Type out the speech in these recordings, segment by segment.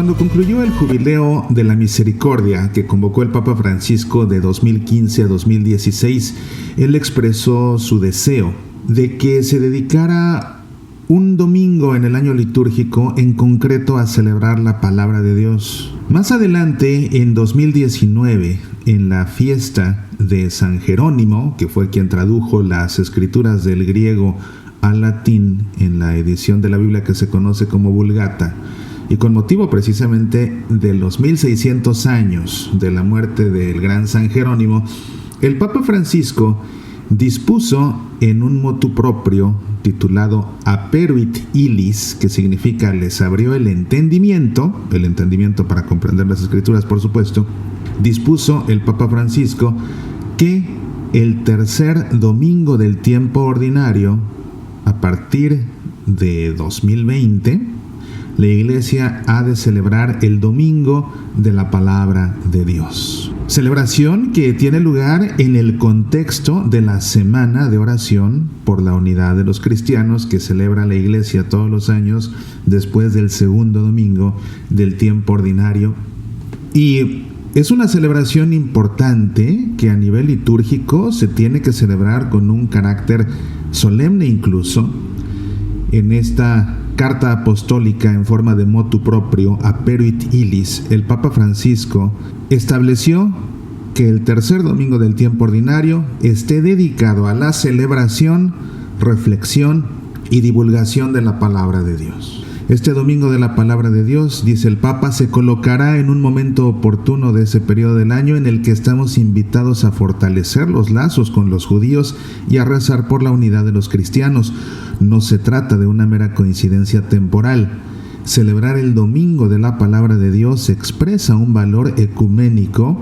Cuando concluyó el Jubileo de la Misericordia que convocó el Papa Francisco de 2015 a 2016, él expresó su deseo de que se dedicara un domingo en el año litúrgico en concreto a celebrar la palabra de Dios. Más adelante, en 2019, en la fiesta de San Jerónimo, que fue quien tradujo las escrituras del griego al latín en la edición de la Biblia que se conoce como Vulgata, y con motivo precisamente de los 1600 años de la muerte del gran San Jerónimo, el Papa Francisco dispuso en un motu proprio titulado Aperuit Illis, que significa les abrió el entendimiento para comprender las escrituras, por supuesto. Dispuso el Papa Francisco que el tercer domingo del tiempo ordinario, a partir de 2020, la Iglesia ha de celebrar el Domingo de la Palabra de Dios. Celebración que tiene lugar en el contexto de la Semana de Oración por la Unidad de los Cristianos que celebra la Iglesia todos los años después del segundo domingo del tiempo ordinario. Y es una celebración importante que a nivel litúrgico se tiene que celebrar con un carácter solemne incluso. En esta carta apostólica en forma de motu proprio, Aperuit Illis, el Papa Francisco estableció que el tercer domingo del tiempo ordinario esté dedicado a la celebración, reflexión y divulgación de la palabra de Dios. Este domingo de la palabra de Dios, dice el Papa, se colocará en un momento oportuno de ese periodo del año en el que estamos invitados a fortalecer los lazos con los judíos y a rezar por la unidad de los cristianos. No se trata de una mera coincidencia temporal. Celebrar el domingo de la palabra de Dios expresa un valor ecuménico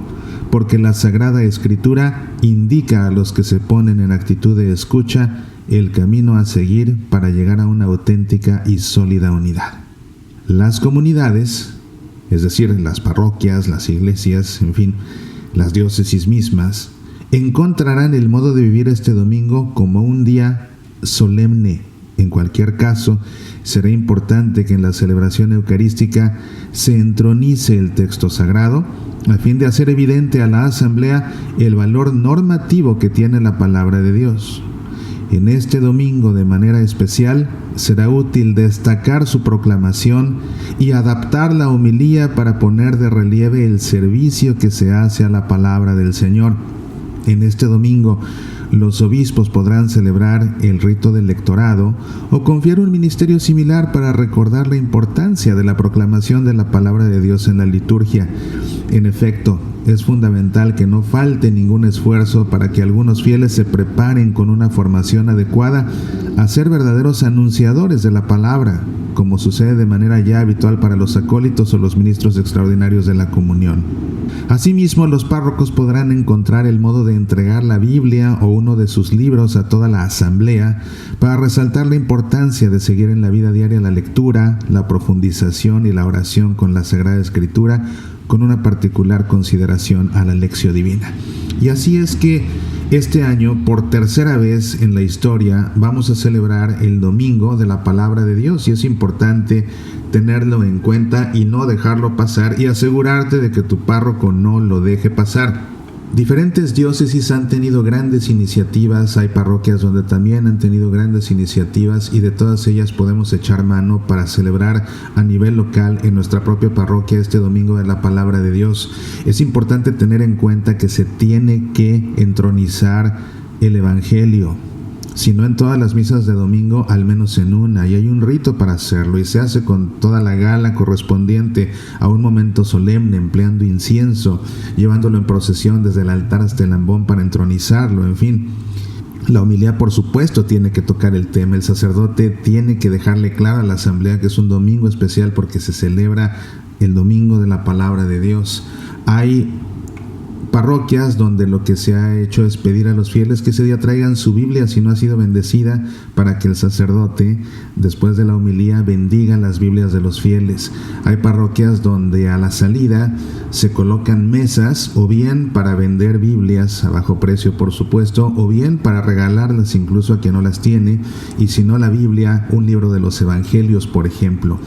porque la Sagrada Escritura indica a los que se ponen en actitud de escucha el camino a seguir para llegar a una auténtica y sólida unidad. Las comunidades, es decir, las parroquias, las iglesias, en fin, las diócesis mismas, encontrarán el modo de vivir este domingo como un día solemne. En cualquier caso, será importante que en la celebración eucarística se entronice el texto sagrado a fin de hacer evidente a la asamblea el valor normativo que tiene la palabra de Dios. En este domingo, de manera especial, será útil destacar su proclamación y adaptar la homilía para poner de relieve el servicio que se hace a la palabra del Señor. En este domingo, los obispos podrán celebrar el rito del lectorado o confiar un ministerio similar para recordar la importancia de la proclamación de la palabra de Dios en la liturgia. En efecto, es fundamental que no falte ningún esfuerzo para que algunos fieles se preparen con una formación adecuada a ser verdaderos anunciadores de la palabra, como sucede de manera ya habitual para los acólitos o los ministros extraordinarios de la comunión. Asimismo, los párrocos podrán encontrar el modo de entregar la Biblia o uno de sus libros a toda la asamblea para resaltar la importancia de seguir en la vida diaria la lectura, la profundización y la oración con la Sagrada Escritura, con una particular consideración a la Lectio Divina. Y así es que este año, por tercera vez en la historia, vamos a celebrar el Domingo de la Palabra de Dios, y es importante tenerlo en cuenta y no dejarlo pasar y asegurarte de que tu párroco no lo deje pasar. Diferentes diócesis han tenido grandes iniciativas, hay parroquias donde también han tenido grandes iniciativas y de todas ellas podemos echar mano para celebrar a nivel local en nuestra propia parroquia este Domingo de la Palabra de Dios. Es importante tener en cuenta que se tiene que entronizar el Evangelio. Si no en todas las misas de domingo, al menos en una, y hay un rito para hacerlo, y se hace con toda la gala correspondiente a un momento solemne, empleando incienso, llevándolo en procesión desde el altar hasta el ambón para entronizarlo, en fin. La homilía, por supuesto, tiene que tocar el tema. El sacerdote tiene que dejarle claro a la asamblea que es un domingo especial porque se celebra el Domingo de la Palabra de Dios. Hay parroquias donde lo que se ha hecho es pedir a los fieles que ese día traigan su Biblia si no ha sido bendecida, para que el sacerdote, después de la homilía, bendiga las Biblias de los fieles. Hay parroquias donde a la salida se colocan mesas, o bien para vender Biblias a bajo precio, por supuesto, o bien para regalarlas incluso a quien no las tiene, y si no la Biblia, un libro de los Evangelios, por ejemplo.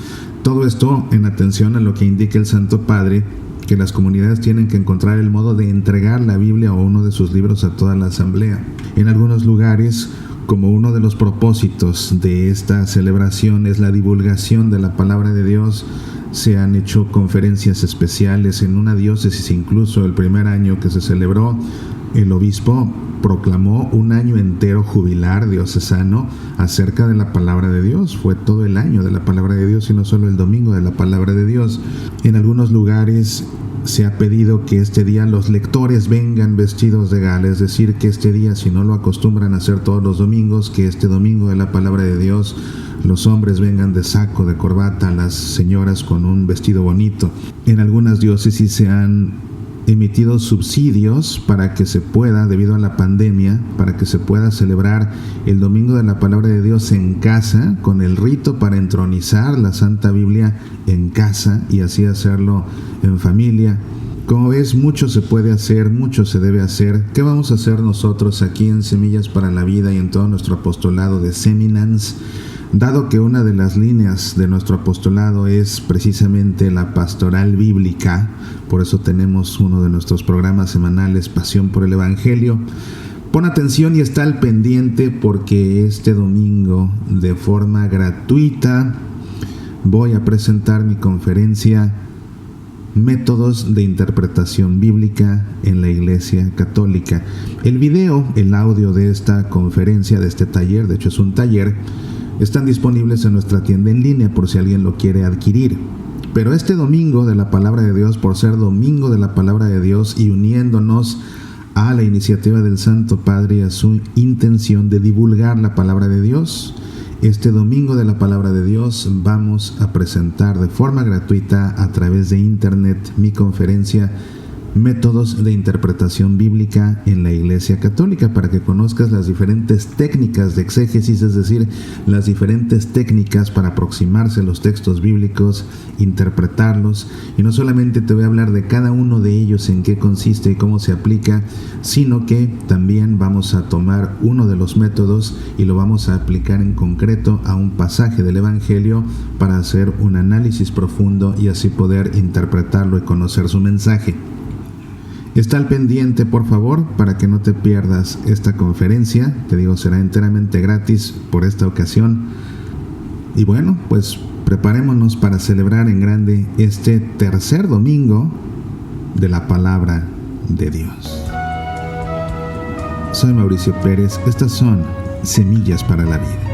Todo esto en atención a lo que indica el Santo Padre, que las comunidades tienen que encontrar el modo de entregar la Biblia o uno de sus libros a toda la asamblea. En algunos lugares, como uno de los propósitos de esta celebración es la divulgación de la palabra de Dios, se han hecho conferencias especiales en una diócesis. Incluso el primer año que se celebró, el obispo proclamó un año entero jubilar diocesano acerca de la palabra de Dios. Fue todo el año de la palabra de Dios y no solo el domingo de la palabra de Dios. En algunos lugares se ha pedido que este día los lectores vengan vestidos de gala, es decir, que este día, si no lo acostumbran a hacer todos los domingos, que este domingo de la palabra de Dios los hombres vengan de saco, de corbata, las señoras con un vestido bonito. En algunas diócesis se han emitido subsidios para que se pueda, debido a la pandemia, para que se pueda celebrar el domingo de la palabra de Dios en casa, con el rito para entronizar la Santa Biblia en casa y así hacerlo en familia. Como ves, mucho se puede hacer, mucho se debe hacer. ¿Qué vamos a hacer nosotros aquí en Semillas para la Vida y en todo nuestro apostolado de Seminans? Dado que una de las líneas de nuestro apostolado es precisamente la pastoral bíblica, por eso tenemos uno de nuestros programas semanales, Pasión por el Evangelio. Pon atención y está al pendiente, porque este domingo, de forma gratuita, voy a presentar mi conferencia Métodos de Interpretación Bíblica en la Iglesia Católica. El video, el audio de esta conferencia, de este taller, de hecho es un taller, están disponibles en nuestra tienda en línea por si alguien lo quiere adquirir. Pero este domingo de la palabra de Dios, por ser domingo de la palabra de Dios y uniéndonos a la iniciativa del Santo Padre y a su intención de divulgar la palabra de Dios, este domingo de la palabra de Dios vamos a presentar de forma gratuita a través de internet mi conferencia Métodos de Interpretación Bíblica en la Iglesia Católica, para que conozcas las diferentes técnicas de exégesis, es decir, las diferentes técnicas para aproximarse a los textos bíblicos, interpretarlos. Y no solamente te voy a hablar de cada uno de ellos, en qué consiste y cómo se aplica, sino que también vamos a tomar uno de los métodos y lo vamos a aplicar en concreto a un pasaje del Evangelio para hacer un análisis profundo y así poder interpretarlo y conocer su mensaje. Está al pendiente, por favor, para que no te pierdas esta conferencia. Te digo, será enteramente gratis por esta ocasión. Y bueno, pues preparémonos para celebrar en grande este tercer domingo de la palabra de Dios. Soy Mauricio Pérez. Estas son Semillas para la Vida.